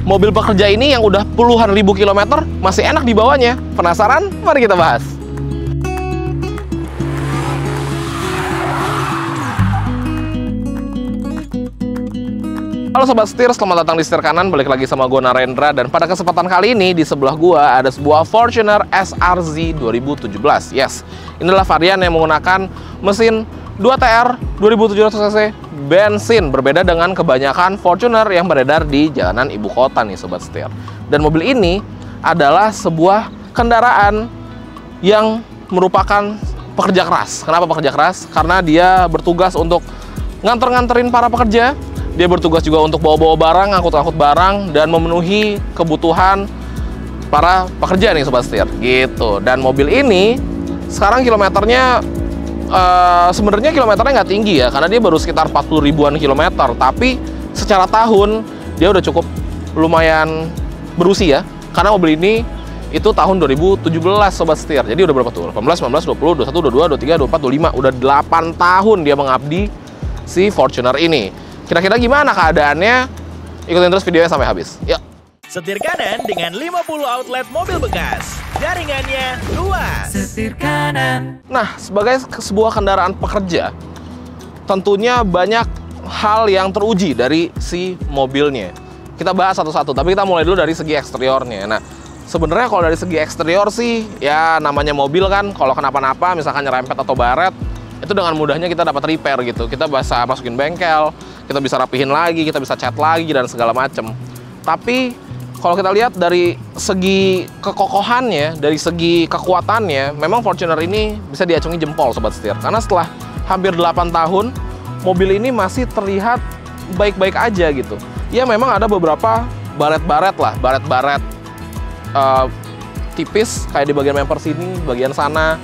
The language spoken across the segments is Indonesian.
mobil pekerja ini yang udah puluhan ribu kilometer masih enak dibawanya. Penasaran? Mari kita bahas. Halo Sobat Setir, selamat datang di Setir Kanan. Balik lagi sama gue Narendra. Dan pada kesempatan kali ini di sebelah gue ada sebuah Fortuner SRZ 2017. Yes, ini adalah varian yang menggunakan mesin 2TR 2700cc bensin. Berbeda dengan kebanyakan Fortuner yang beredar di jalanan ibu kota nih Sobat Setir. Dan mobil ini adalah sebuah kendaraan yang merupakan pekerja keras. Kenapa pekerja keras? Karena dia bertugas untuk nganter-nganterin para pekerja. Dia bertugas juga untuk bawa-bawa barang, ngangkut-ngangkut barang, dan memenuhi kebutuhan para pekerja nih Sobat Setir, gitu. Dan mobil ini sekarang kilometernya sebenarnya kilometernya nggak tinggi ya, karena dia baru sekitar 40 ribuan kilometer. Tapi secara tahun dia udah cukup lumayan berusia, karena mobil ini itu tahun 2017 Sobat Setir. Jadi udah berapa tuh? 18, 19, 20, 21, 22, 23, 24, 25. Udah 8 tahun dia mengabdi si Fortuner ini. Kira-kira gimana keadaannya? Ikutin terus videonya sampai habis. Yuk. Setir Kanan dengan 50 outlet mobil bekas. Jaringannya luas. Setir Kanan. Nah, sebagai sebuah kendaraan pekerja, tentunya banyak hal yang teruji dari si mobilnya. Kita bahas satu-satu, tapi kita mulai dulu dari segi eksteriornya. Nah, sebenarnya kalau dari segi eksterior sih, ya namanya mobil kan, kalau kenapa-napa, misalkan nyerempet atau baret, itu dengan mudahnya kita dapat repair gitu. Kita bisa masukin bengkel, kita bisa rapihin lagi, kita bisa cat lagi, dan segala macem. Tapi kalau kita lihat dari segi kekokohannya, dari segi kekuatannya, memang Fortuner ini bisa diacungi jempol Sobat Setir. Karena setelah hampir 8 tahun, mobil ini masih terlihat baik-baik aja gitu. Ya memang ada beberapa baret-baret lah, baret-baret tipis, kayak di bagian bumper sini, bagian sana.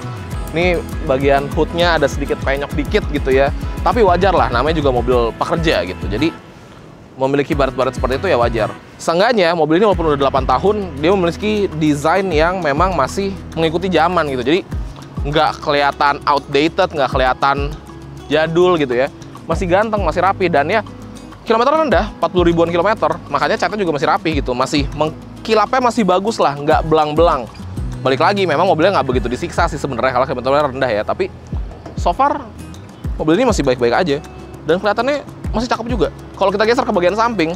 Ini bagian hoodnya ada sedikit penyok dikit gitu ya. Tapi wajar lah, namanya juga mobil pekerja gitu. Jadi memiliki baret-baret seperti itu ya wajar. Seenggaknya mobil ini walaupun udah 8 tahun, dia memiliki desain yang memang masih mengikuti zaman gitu. Jadi nggak kelihatan outdated, nggak kelihatan jadul gitu ya. Masih ganteng, masih rapi, dan ya kilometer rendah, 40 ribuan kilometer. Makanya catnya juga masih rapi gitu. Kilapnya masih bagus lah, nggak belang-belang. Balik lagi, memang mobilnya nggak begitu disiksa sih sebenarnya kalau kilometernya rendah ya. Tapi so far mobil ini masih baik-baik aja, dan kelihatannya masih cakep juga. Kalau kita geser ke bagian samping,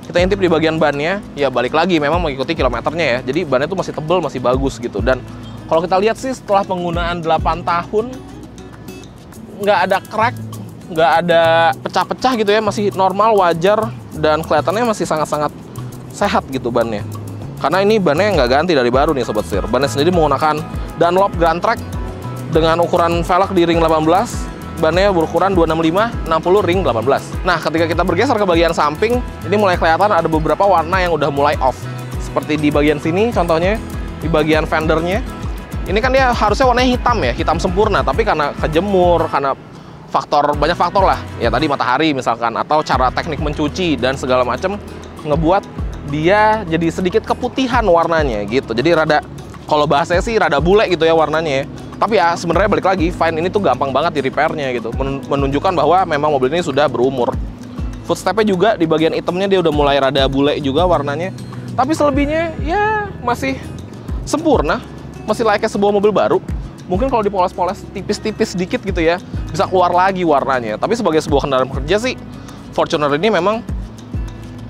kita intip di bagian bannya, ya balik lagi memang mengikuti kilometernya ya. Jadi bannya tuh masih tebel, masih bagus gitu. Dan kalau kita lihat sih setelah penggunaan 8 tahun, nggak ada crack, nggak ada pecah-pecah gitu ya, masih normal, wajar, dan kelihatannya masih sangat-sangat sehat gitu bannya. Karena ini bannya nggak ganti dari baru nih Sobat Setir. Bannya sendiri menggunakan Dunlop Grand Track dengan ukuran velg di ring 18. Bannya berukuran 265, 60 ring 18. Nah, ketika kita bergeser ke bagian samping, ini mulai kelihatan ada beberapa warna yang udah mulai off. Seperti di bagian sini contohnya, di bagian fendernya. Ini kan dia harusnya warnanya hitam ya, hitam sempurna. Tapi karena kejemur, karena banyak faktor lah. Ya tadi matahari misalkan, atau cara teknik mencuci dan segala macam, ngebuat dia jadi sedikit keputihan warnanya gitu. Jadi rada, kalau bahasanya sih rada bule gitu ya warnanya ya. Tapi ya sebenarnya balik lagi, fine, ini tuh gampang banget di repairnya gitu. Menunjukkan bahwa memang mobil ini sudah berumur. Footstepnya juga di bagian hitamnya dia udah mulai rada bule juga warnanya. Tapi selebihnya ya masih sempurna, masih layaknya sebuah mobil baru. Mungkin kalau dipoles-poles tipis-tipis sedikit gitu ya, bisa keluar lagi warnanya. Tapi sebagai sebuah kendaraan pekerja sih, Fortuner ini memang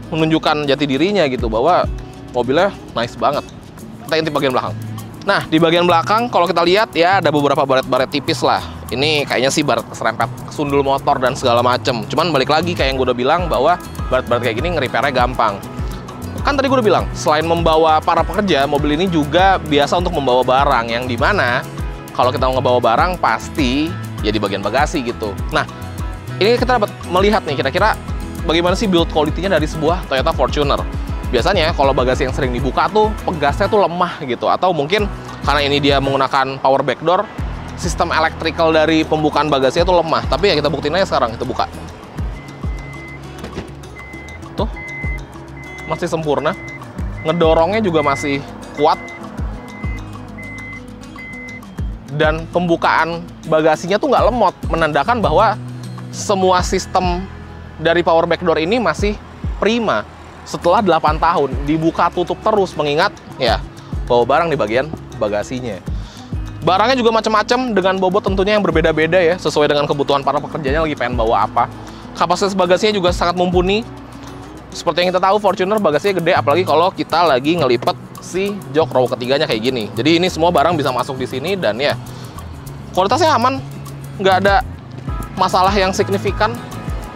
menunjukkan jati dirinya gitu, bahwa mobilnya nice banget. Kita intip bagian belakang. Nah, di bagian belakang kalau kita lihat ya ada beberapa baret-baret tipis lah. Ini kayaknya sih baret serempet sundul motor dan segala macem. Cuman balik lagi kayak yang gue udah bilang, bahwa baret-baret kayak gini nge-repairnya gampang. Kan tadi gue udah bilang, selain membawa para pekerja, mobil ini juga biasa untuk membawa barang, yang dimana kalau kita mau ngebawa barang pasti ya di bagian bagasi gitu. Nah, ini kita dapat melihat nih kira-kira bagaimana sih build quality-nya dari sebuah Toyota Fortuner. Biasanya kalau bagasi yang sering dibuka tuh pegasnya tuh lemah gitu, atau mungkin karena ini dia menggunakan power back door, sistem electrical dari pembukaan bagasinya tuh lemah. Tapi ya kita buktiin aja sekarang, kita buka. Tuh, masih sempurna. Ngedorongnya juga masih kuat. Dan pembukaan bagasinya tuh nggak lemot, menandakan bahwa semua sistem dari power back door ini masih prima. setelah 8 tahun dibuka tutup terus, mengingat ya bawa barang di bagian bagasinya. Barangnya juga macam-macam dengan bobot tentunya yang berbeda-beda ya, sesuai dengan kebutuhan para pekerjanya lagi pengen bawa apa. Kapasitas bagasinya juga sangat mumpuni. Seperti yang kita tahu, Fortuner bagasinya gede, apalagi kalau kita lagi ngelipet si jok row ketiganya kayak gini. Jadi ini semua barang bisa masuk di sini dan ya kualitasnya aman, nggak ada masalah yang signifikan.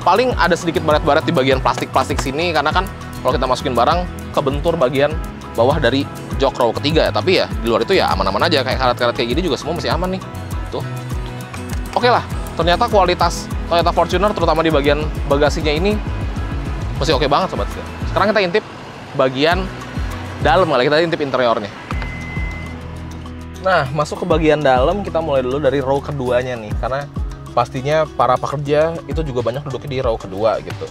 Paling ada sedikit baret-baret di bagian plastik-plastik sini, karena kan kalau kita masukin barang kebentur bagian bawah dari jok row ketiga. Tapi ya di luar itu ya aman-aman aja, kayak karet-karet kayak gini juga semua masih aman nih. Tuh. Oke lah, ternyata kualitas Toyota Fortuner terutama di bagian bagasinya ini masih oke banget sobat. Sekarang kita intip bagian dalam kali, kita intip interiornya. Nah, masuk ke bagian dalam, kita mulai dulu dari row keduanya nih, karena pastinya para pekerja itu juga banyak duduknya di row kedua gitu.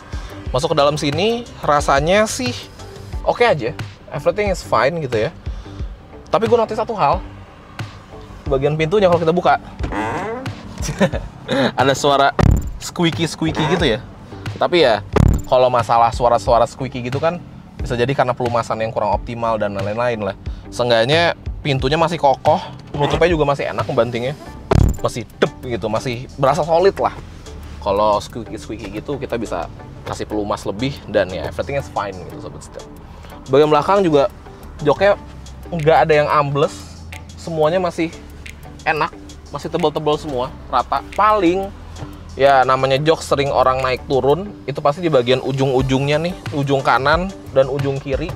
Masuk ke dalam sini, rasanya sih oke aja, everything is fine gitu ya. Tapi gue notice satu hal, bagian pintunya kalau kita buka ada suara squeaky gitu ya. Tapi ya kalau masalah suara-suara squeaky gitu kan bisa jadi karena pelumasan yang kurang optimal dan lain-lain lah. Seenggaknya pintunya masih kokoh, penutupnya juga masih enak membantingnya, masih dep gitu, masih berasa solid lah. Kalau squeaky gitu kita bisa kasih pelumas lebih dan ya everything is fine gitu sobat setia. Bagian belakang juga joknya nggak ada yang ambles, semuanya masih enak, masih tebal-tebal semua, rata. Paling ya namanya jok sering orang naik turun, itu pasti di bagian ujung-ujungnya nih, ujung kanan dan ujung kiri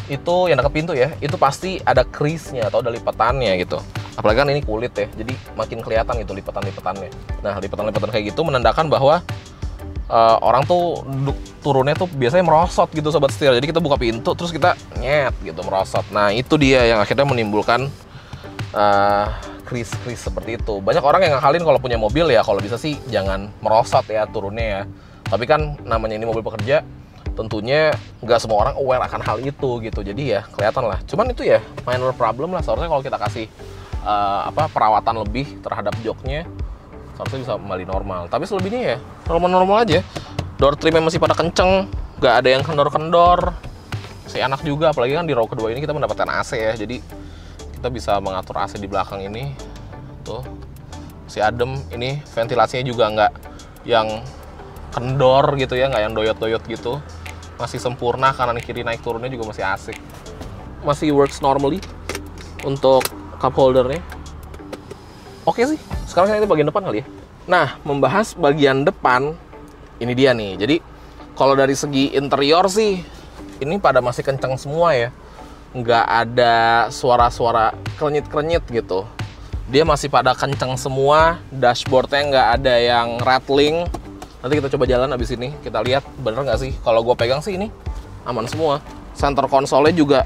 itu yang dekat pintu ya, itu pasti ada crease-nya atau ada lipatannya gitu. Apalagi kan ini kulit ya, jadi makin kelihatan gitu lipatan-lipatannya. Nah, lipatan-lipatan kayak gitu menandakan bahwa orang tuh turunnya tuh biasanya merosot gitu sobat setir. Jadi kita buka pintu terus kita nyet gitu merosot. Nah, itu dia yang akhirnya menimbulkan crease seperti itu. Banyak orang yang ngakalin kalau punya mobil ya kalau bisa sih jangan merosot ya turunnya ya. Tapi kan namanya ini mobil pekerja, tentunya nggak semua orang aware akan hal itu gitu. Jadi ya kelihatan lah. Cuman itu ya minor problem lah. Seharusnya kalau kita kasih perawatan lebih terhadap joknya, seharusnya bisa kembali normal. Tapi selebihnya ya normal-normal aja. Door trimnya masih pada kenceng, nggak ada yang kendor-kendor. Masih enak juga, apalagi kan di row kedua ini kita mendapatkan AC ya. Jadi kita bisa mengatur AC di belakang ini. Tuh, masih adem. Ini ventilasinya juga nggak yang kendor gitu ya, nggak yang doyot-doyot gitu. Masih sempurna, kanan kiri naik turunnya juga masih asik. Masih works normally untuk cup holdernya. Oke sih, sekarang kita bagian depan kali ya. Nah, membahas bagian depan, ini dia nih. Jadi, kalau dari segi interior sih, ini pada masih kenceng semua ya. Nggak ada suara-suara krenyit-krenyit gitu. Dia masih pada kenceng semua, dashboardnya nggak ada yang rattling. Nanti kita coba jalan abis ini, kita lihat bener nggak sih. Kalau gue pegang sih ini aman semua. Center console-nya juga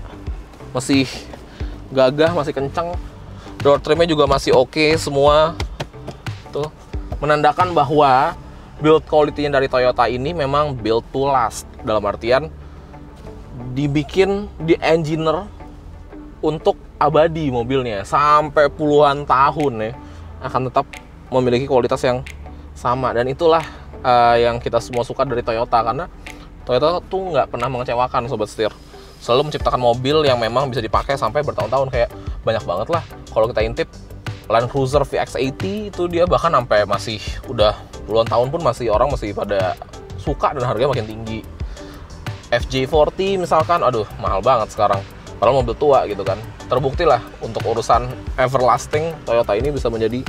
masih gagah, masih kenceng. Door trimnya juga masih oke semua. Tuh, menandakan bahwa build quality-nya dari Toyota ini memang build to last. Dalam artian dibikin, di-engineer untuk abadi mobilnya. Sampai puluhan tahun ya, akan tetap memiliki kualitas yang sama. Dan itulah yang kita semua suka dari Toyota. Karena Toyota tuh nggak pernah mengecewakan sobat setir. Selalu menciptakan mobil yang memang bisa dipakai sampai bertahun-tahun. Kayak banyak banget lah kalau kita intip Land Cruiser VX80 itu dia bahkan sampai masih udah puluhan tahun pun orang masih pada suka dan harganya makin tinggi. FJ40 misalkan, aduh mahal banget sekarang, padahal mobil tua gitu kan. Terbukti lah untuk urusan everlasting, Toyota ini bisa menjadi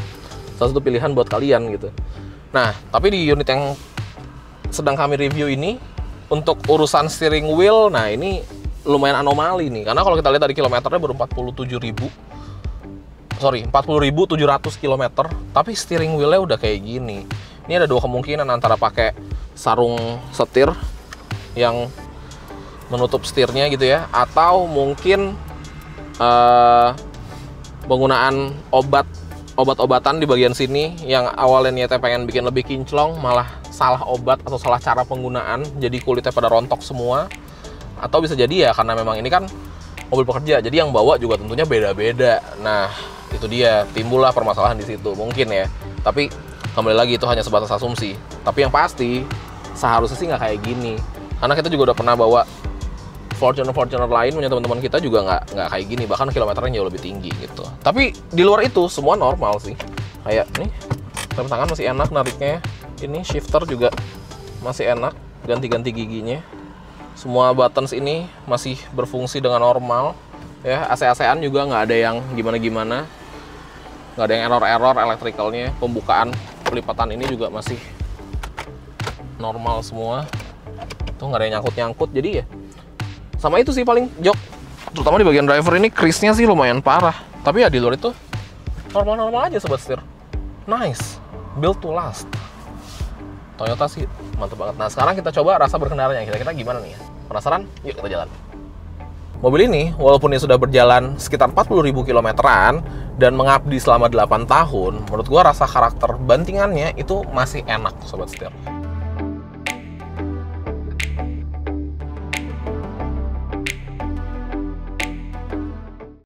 salah satu pilihan buat kalian gitu. Nah, tapi di unit yang sedang kami review ini, untuk urusan steering wheel, nah ini lumayan anomali nih, karena kalau kita lihat dari kilometernya baru 40.700 km, tapi steering wheelnya udah kayak gini. Ini ada dua kemungkinan, antara pakai sarung setir yang menutup setirnya gitu ya, atau mungkin penggunaan obat-obatan di bagian sini yang awalnya niatnya pengen bikin lebih kinclong, malah salah obat atau salah cara penggunaan, jadi kulitnya pada rontok semua. Atau bisa jadi ya karena memang ini kan mobil pekerja, jadi yang bawa juga tentunya beda-beda. Nah, itu dia, timbullah permasalahan di situ mungkin ya. Tapi kembali lagi itu hanya sebatas asumsi. Tapi yang pasti seharusnya sih nggak kayak gini. Karena kita juga udah pernah bawa Fortuner lain punya teman-teman kita juga nggak kayak gini, bahkan kilometernya jauh lebih tinggi gitu. Tapi di luar itu semua normal sih. Kayak nih, rem tangan masih enak nariknya. Ini shifter juga masih enak, ganti-ganti giginya. Semua buttons ini masih berfungsi dengan normal. Ya, AC-AC-an juga nggak ada yang gimana-gimana. Nggak ada yang error-error elektrikalnya. Pembukaan pelipatan ini juga masih normal semua. Tuh nggak ada yang nyangkut-nyangkut, jadi ya sama itu sih paling jok. Terutama di bagian driver ini crease-nya sih lumayan parah. Tapi ya di luar itu normal-normal aja sobat setir. Nice, built to last. Toyota sih mantap banget. Nah sekarang kita coba rasa berkendaranya, kira-kira gimana nih ya? Penasaran? Yuk kita jalan. Mobil ini walaupun dia sudah berjalan sekitar 40.000 kilometeran dan mengabdi selama 8 tahun, menurut gua rasa karakter bantingannya itu masih enak sobat setir.